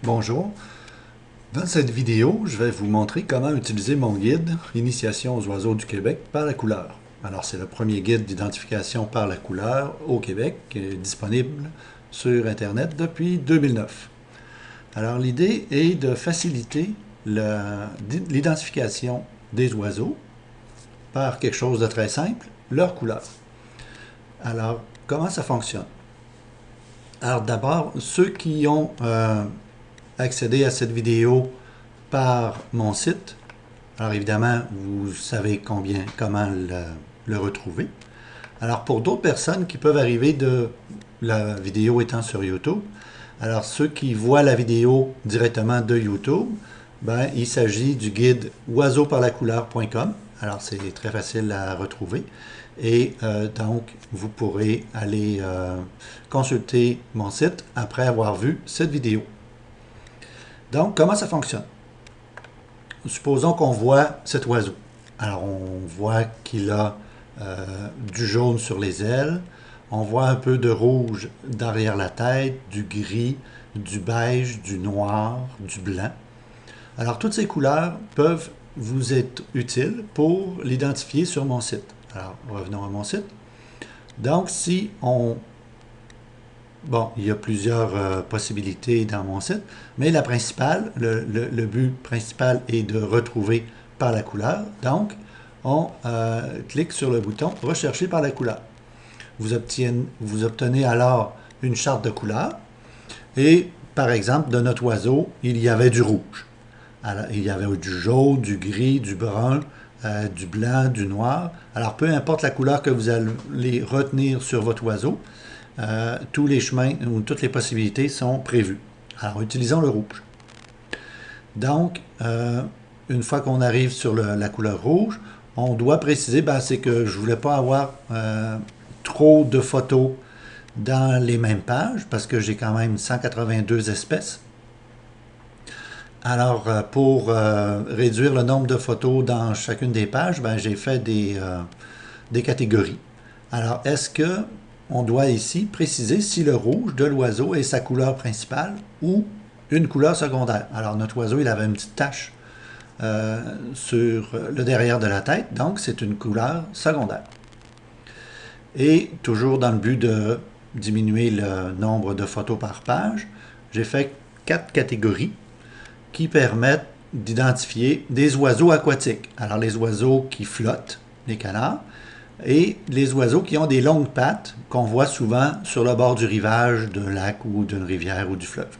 Bonjour. Dans cette vidéo, je vais vous montrer comment utiliser mon guide Initiation aux oiseaux du Québec par la couleur. Alors, c'est le premier guide d'identification par la couleur au Québec qui est disponible sur Internet depuis 2009. Alors, l'idée est de faciliter l'identification des oiseaux par quelque chose de très simple, leur couleur. Alors, comment ça fonctionne? Alors, d'abord, ceux qui ont accédé à cette vidéo par mon site. Alors évidemment, vous savez comment le retrouver. Alors pour d'autres personnes qui peuvent arriver de la vidéo étant sur YouTube, alors ceux qui voient la vidéo directement de YouTube, ben, il s'agit du guide oiseauparlacouleur.com. Alors c'est très facile à retrouver. Et donc, vous pourrez aller consulter mon site après avoir vu cette vidéo. Donc, comment ça fonctionne? Supposons qu'on voit cet oiseau. Alors, on voit qu'il a du jaune sur les ailes, on voit un peu de rouge derrière la tête, du gris, du beige, du noir, du blanc. Alors, toutes ces couleurs peuvent vous être utiles pour l'identifier sur mon site. Alors, revenons à mon site. Donc, si on... Bon, il y a plusieurs possibilités dans mon site, mais la principale, le but principal est de retrouver par la couleur. Donc, on clique sur le bouton Rechercher par la couleur. Vous obtenez alors une charte de couleurs et, par exemple, de notre oiseau, il y avait du rouge. Alors, il y avait du jaune, du gris, du brun, du blanc, du noir. Alors, peu importe la couleur que vous allez retenir sur votre oiseau, tous les chemins ou toutes les possibilités sont prévues. Alors, utilisons le rouge. Donc, une fois qu'on arrive sur la couleur rouge, on doit préciser, ben, c'est que je ne voulais pas avoir trop de photos dans les mêmes pages parce que j'ai quand même 182 espèces. Alors, pour réduire le nombre de photos dans chacune des pages, ben, j'ai fait des catégories. Alors, est-ce que on doit ici préciser si le rouge de l'oiseau est sa couleur principale ou une couleur secondaire? Alors, notre oiseau, il avait une petite tache sur le derrière de la tête, donc c'est une couleur secondaire. Et toujours dans le but de diminuer le nombre de photos par page, j'ai fait 4 catégories qui permettent d'identifier des oiseaux aquatiques. Alors les oiseaux qui flottent, les canards, et les oiseaux qui ont des longues pattes qu'on voit souvent sur le bord du rivage d'un lac ou d'une rivière ou du fleuve.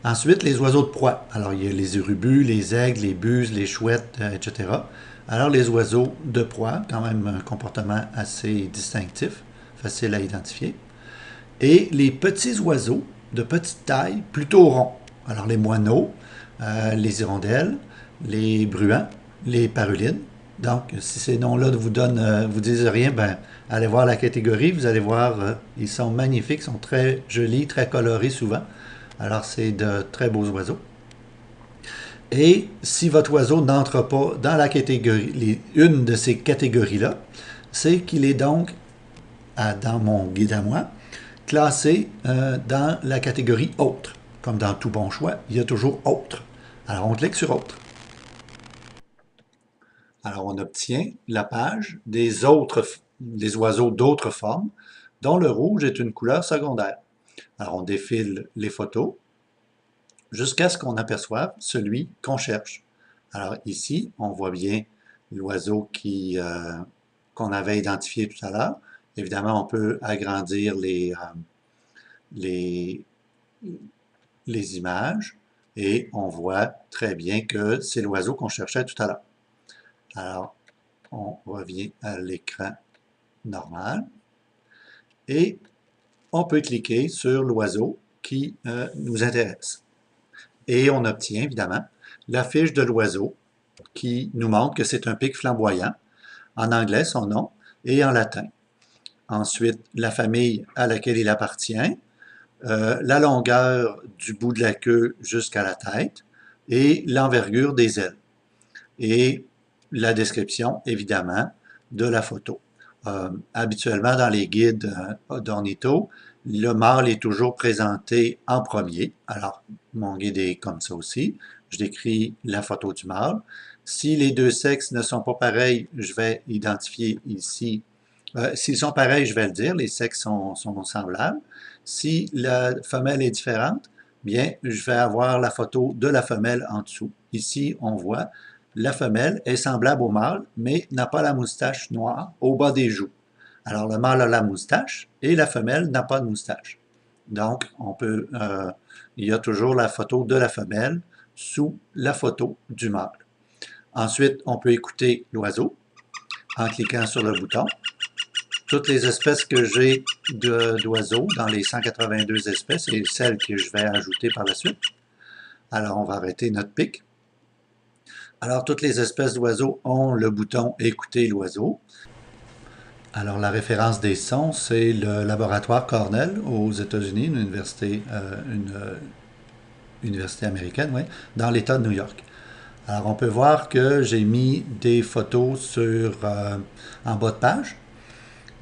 Ensuite, les oiseaux de proie. Alors, il y a les urubus, les aigles, les buses, les chouettes, etc. Alors, les oiseaux de proie, quand même un comportement assez distinctif, facile à identifier. Et les petits oiseaux de petite taille, plutôt ronds. Alors, les moineaux, les hirondelles, les bruants, les parulines. Donc, si ces noms-là vous disent rien, ben, allez voir la catégorie, vous allez voir, ils sont magnifiques, sont très jolis, très colorés souvent. Alors, c'est de très beaux oiseaux. Et si votre oiseau n'entre pas dans la catégorie, une de ces catégories-là, c'est qu'il est donc, dans mon guide à moi, classé dans la catégorie autre. Comme dans tout bon choix, il y a toujours autre. Alors, on clique sur autre. Alors, on obtient la page des oiseaux d'autres formes, dont le rouge est une couleur secondaire. Alors, on défile les photos jusqu'à ce qu'on aperçoive celui qu'on cherche. Alors, ici, on voit bien l'oiseau qu'on avait identifié tout à l'heure. Évidemment, on peut agrandir les, les images et on voit très bien que c'est l'oiseau qu'on cherchait tout à l'heure. Alors, on revient à l'écran normal et on peut cliquer sur l'oiseau qui nous intéresse. Et on obtient évidemment la fiche de l'oiseau qui nous montre que c'est un pic flamboyant, en anglais son nom, et en latin. Ensuite, la famille à laquelle il appartient, la longueur du bout de la queue jusqu'à la tête et l'envergure des ailes. Et la description, évidemment, de la photo. Habituellement, dans les guides d'ornitho, le mâle est toujours présenté en premier. Alors, mon guide est comme ça aussi. Je décris la photo du mâle. Si les deux sexes ne sont pas pareils, je vais identifier ici. S'ils sont pareils, je vais le dire, les sexes sont semblables. Si la femelle est différente, bien, je vais avoir la photo de la femelle en dessous. Ici, on voit la femelle est semblable au mâle, mais n'a pas la moustache noire au bas des joues. Alors, le mâle a la moustache et la femelle n'a pas de moustache. Donc, il y a toujours la photo de la femelle sous la photo du mâle. Ensuite, on peut écouter l'oiseau en cliquant sur le bouton. Toutes les espèces que j'ai d'oiseaux dans les 182 espèces et celles que je vais ajouter par la suite. Alors, on va arrêter notre pic. Alors, toutes les espèces d'oiseaux ont le bouton « Écouter l'oiseau ». Alors, la référence des sons, c'est le laboratoire Cornell aux États-Unis, une université américaine, oui, dans l'État de New York. Alors, on peut voir que j'ai mis des photos en bas de page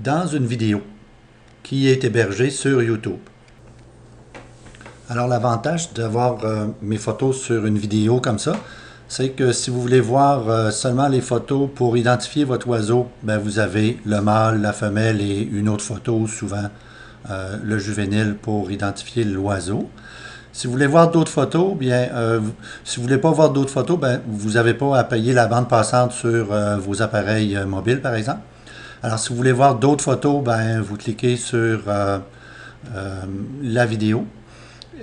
dans une vidéo qui est hébergée sur YouTube. Alors, l'avantage d'avoir mes photos sur une vidéo comme ça, c'est que si vous voulez voir seulement les photos pour identifier votre oiseau, ben vous avez le mâle, la femelle et une autre photo, souvent le juvénile, pour identifier l'oiseau. Si vous voulez voir d'autres photos, bien, si vous voulez pas voir d'autres photos, ben, vous n'avez pas à payer la bande passante sur vos appareils mobiles, par exemple. Alors, si vous voulez voir d'autres photos, ben, vous cliquez sur la vidéo.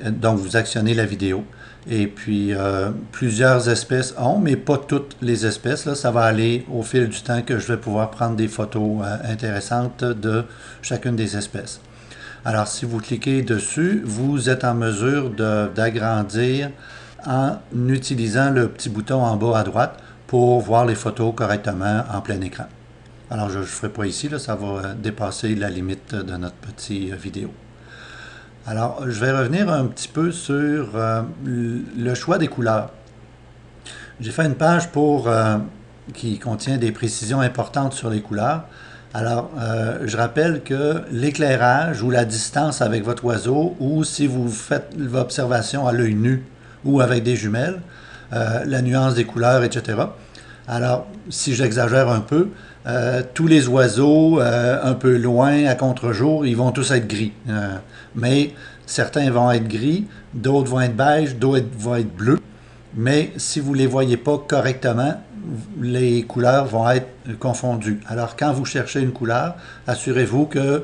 Donc, vous actionnez la vidéo. Et puis, plusieurs espèces ont, mais pas toutes les espèces. Là, ça va aller au fil du temps que je vais pouvoir prendre des photos intéressantes de chacune des espèces. Alors, si vous cliquez dessus, vous êtes en mesure d'agrandir en utilisant le petit bouton en bas à droite pour voir les photos correctement en plein écran. Alors, je ne ferai pas ici, là, ça va dépasser la limite de notre petite vidéo. Alors, je vais revenir un petit peu sur le choix des couleurs. J'ai fait une page qui contient des précisions importantes sur les couleurs. Alors, je rappelle que l'éclairage ou la distance avec votre oiseau, ou si vous faites l'observation à l'œil nu ou avec des jumelles, la nuance des couleurs, etc. Alors, si j'exagère un peu, tous les oiseaux un peu loin à contre-jour, ils vont tous être gris. Mais certains vont être gris, d'autres vont être beige, d'autres vont être bleus. Mais si vous ne les voyez pas correctement, les couleurs vont être confondues. Alors, quand vous cherchez une couleur, assurez-vous que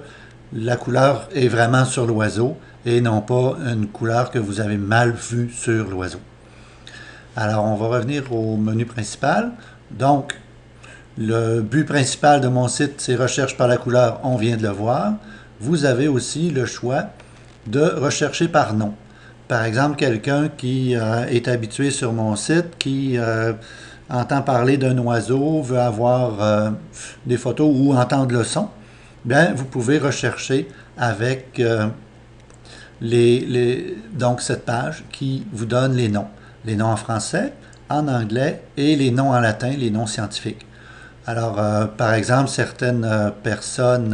la couleur est vraiment sur l'oiseau et non pas une couleur que vous avez mal vue sur l'oiseau. Alors, on va revenir au menu principal. Donc, le but principal de mon site, c'est recherche par la couleur, on vient de le voir. Vous avez aussi le choix de rechercher par nom. Par exemple, quelqu'un qui est habitué sur mon site, qui entend parler d'un oiseau, veut avoir des photos ou entendre le son, bien, vous pouvez rechercher avec donc cette page qui vous donne les noms. Les noms en français, en anglais et les noms en latin, les noms scientifiques. Alors, par exemple, certaines personnes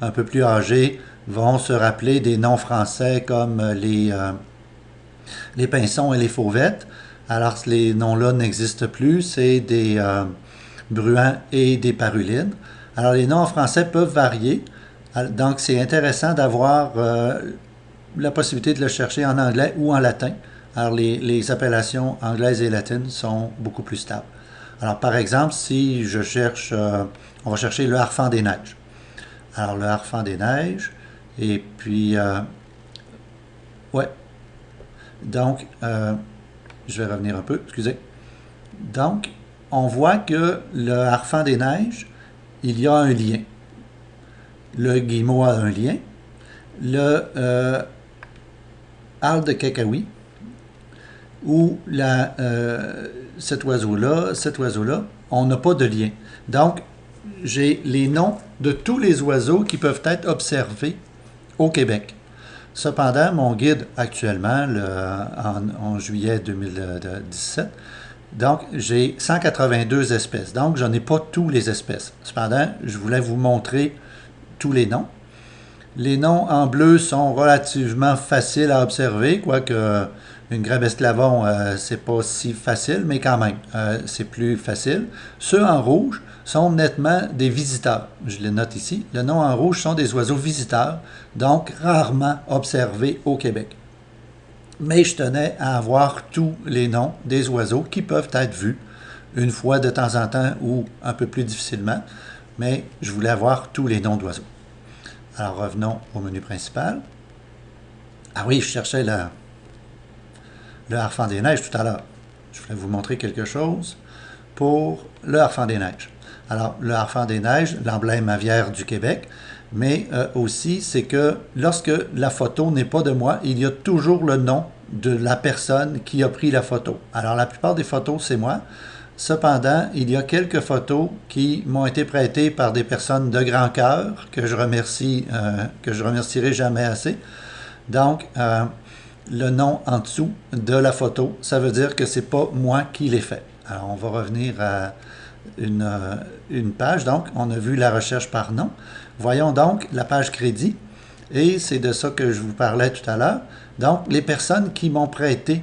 un peu plus âgées vont se rappeler des noms français comme les pinsons et les fauvettes. Alors, les noms-là n'existent plus, c'est des bruants et des parulines. Alors, les noms en français peuvent varier. Donc, c'est intéressant d'avoir la possibilité de le chercher en anglais ou en latin. Alors, les appellations anglaises et latines sont beaucoup plus stables. Alors, par exemple, si je cherche, on va chercher le harfang des neiges. Alors, le harfang des neiges, et puis, ouais. Donc, je vais revenir un peu, excusez. Donc, on voit que le harfang des neiges, il y a un lien. Le guillemot a un lien. Le harle de Kakawi, ou cet oiseau-là, on n'a pas de lien. Donc, j'ai les noms de tous les oiseaux qui peuvent être observés au Québec. Cependant, mon guide actuellement, en juillet 2017, donc j'ai 182 espèces. Donc, je n'en ai pas tous les espèces. Cependant, je voulais vous montrer tous les noms. Les noms en bleu sont relativement faciles à observer, quoique une Grèbe Esclavon, c'est pas si facile, mais quand même, c'est plus facile. Ceux en rouge sont nettement des visiteurs. Je les note ici. Le nom en rouge sont des oiseaux visiteurs, donc rarement observés au Québec. Mais je tenais à avoir tous les noms des oiseaux qui peuvent être vus une fois de temps en temps ou un peu plus difficilement, mais je voulais avoir tous les noms d'oiseaux. Alors revenons au menu principal. Ah oui, je cherchais le harfang des neiges tout à l'heure. Je voulais vous montrer quelque chose pour le harfang des neiges. Alors, le harfang des neiges, l'emblème aviaire du Québec, mais aussi, c'est que lorsque la photo n'est pas de moi, il y a toujours le nom de la personne qui a pris la photo. Alors, la plupart des photos, c'est moi. Cependant, il y a quelques photos qui m'ont été prêtées par des personnes de grand cœur que je remercierai jamais assez. Donc, le nom en dessous de la photo, ça veut dire que c'est pas moi qui l'ai fait. Alors, on va revenir à une page. Donc, on a vu la recherche par nom. Voyons donc la page crédit. Et c'est de ça que je vous parlais tout à l'heure. Donc, les personnes qui m'ont prêté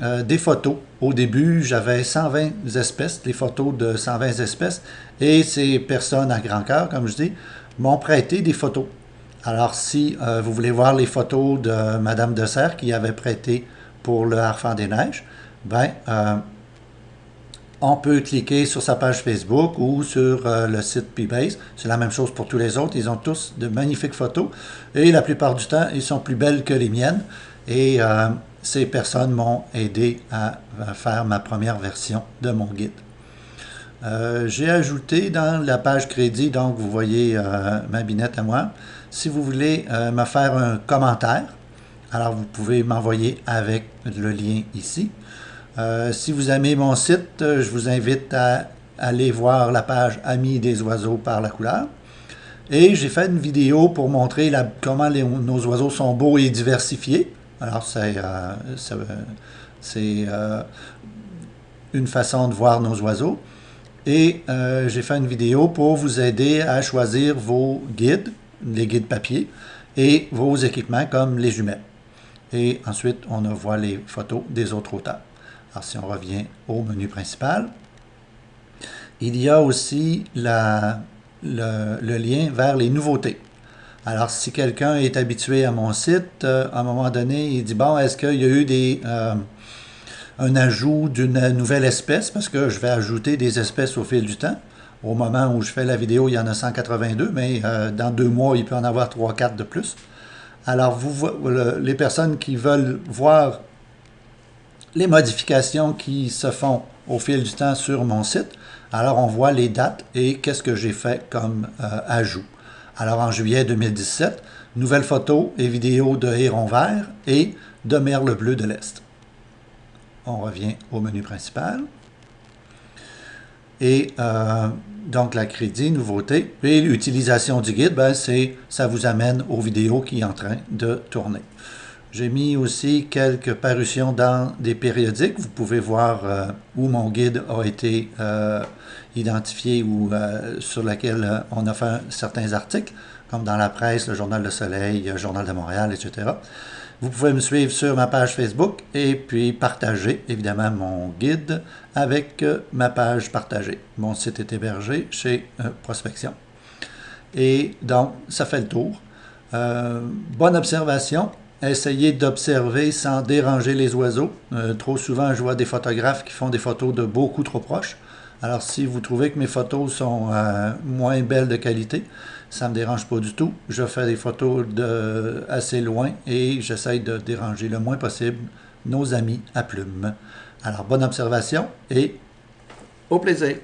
des photos. Au début, j'avais 120 espèces, des photos de 120 espèces. Et ces personnes à grand cœur, comme je dis, m'ont prêté des photos. Alors, si vous voulez voir les photos de Madame de Serres qui avait prêté pour le harfang des neiges, ben, on peut cliquer sur sa page Facebook ou sur le site P-Base. C'est la même chose pour tous les autres. Ils ont tous de magnifiques photos et la plupart du temps, ils sont plus belles que les miennes. Et ces personnes m'ont aidé à faire ma première version de mon guide. J'ai ajouté dans la page crédit, donc vous voyez ma binette à moi. Si vous voulez me faire un commentaire, alors vous pouvez m'envoyer avec le lien ici. Si vous aimez mon site, je vous invite à aller voir la page Amis des oiseaux par la couleur. Et j'ai fait une vidéo pour montrer comment nos oiseaux sont beaux et diversifiés. Alors c'est une façon de voir nos oiseaux. Et j'ai fait une vidéo pour vous aider à choisir vos guides, les guides papier, et vos équipements comme les jumelles. Et ensuite, on voit les photos des autres auteurs. Alors, si on revient au menu principal, il y a aussi le lien vers les nouveautés. Alors, si quelqu'un est habitué à mon site, à un moment donné, il dit, bon, est-ce qu'il y a eu un ajout d'une nouvelle espèce? Parce que je vais ajouter des espèces au fil du temps. Au moment où je fais la vidéo, il y en a 182, mais dans 2 mois, il peut en avoir 3-4 de plus. Alors, les personnes qui veulent voir les modifications qui se font au fil du temps sur mon site, alors on voit les dates et qu'est-ce que j'ai fait comme ajout. Alors en juillet 2017, nouvelles photos et vidéos de héron vert et de merle bleu de l'Est. On revient au menu principal. Et donc la crédit, nouveauté, et l'utilisation du guide, ben, ça vous amène aux vidéos qui sont en train de tourner. J'ai mis aussi quelques parutions dans des périodiques. Vous pouvez voir où mon guide a été identifié ou sur lequel on a fait certains articles, comme dans la presse, le Journal Le Soleil, le Journal de Montréal, etc. Vous pouvez me suivre sur ma page Facebook et puis partager évidemment mon guide avec ma page partagée. Mon site est hébergé chez Prospection. Et donc, ça fait le tour. Bonne observation. Essayez d'observer sans déranger les oiseaux. Trop souvent, je vois des photographes qui font des photos de beaucoup trop proches. Alors, si vous trouvez que mes photos sont moins belles de qualité, ça ne me dérange pas du tout. Je fais des photos assez loin et j'essaye de déranger le moins possible nos amis à plumes. Alors, bonne observation et au plaisir!